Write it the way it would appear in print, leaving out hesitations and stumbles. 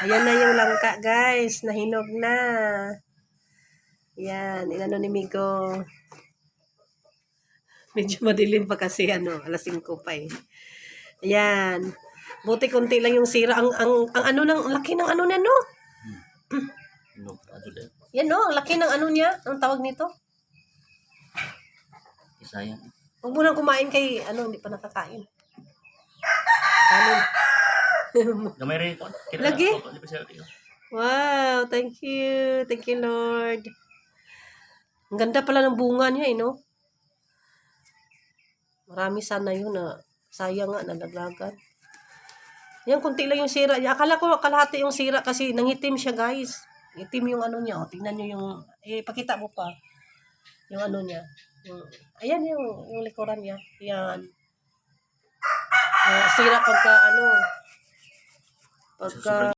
Ayan na yung langka, guys. Nahinog na. Yan, inano ni Migo. Medyo madilim pa kasi alas 5 pa eh. Ayan. Buti konti lang yung sira. Ang ano ng laki ng ano niya, no? Yan no, ang laki ng ano niya. Ang tawag nito. Sayang. Huwag mo nang kumain kay hindi pa nakakain. Kanin. Gamay rin ito. Lagi? Wow, thank you. Thank you, Lord. Ang ganda pala ng bunga niya, no? Marami sana yun na sayang nga, nalaglagan. Yan, kunti lang yung sira. Akala ko kalahati yung sira kasi nangitim siya, guys. Itim yung ano niya. Tingnan nyo yung, pakita mo pa. Yung ano niya. Ayan yung likuran niya. Yan. Sira pagka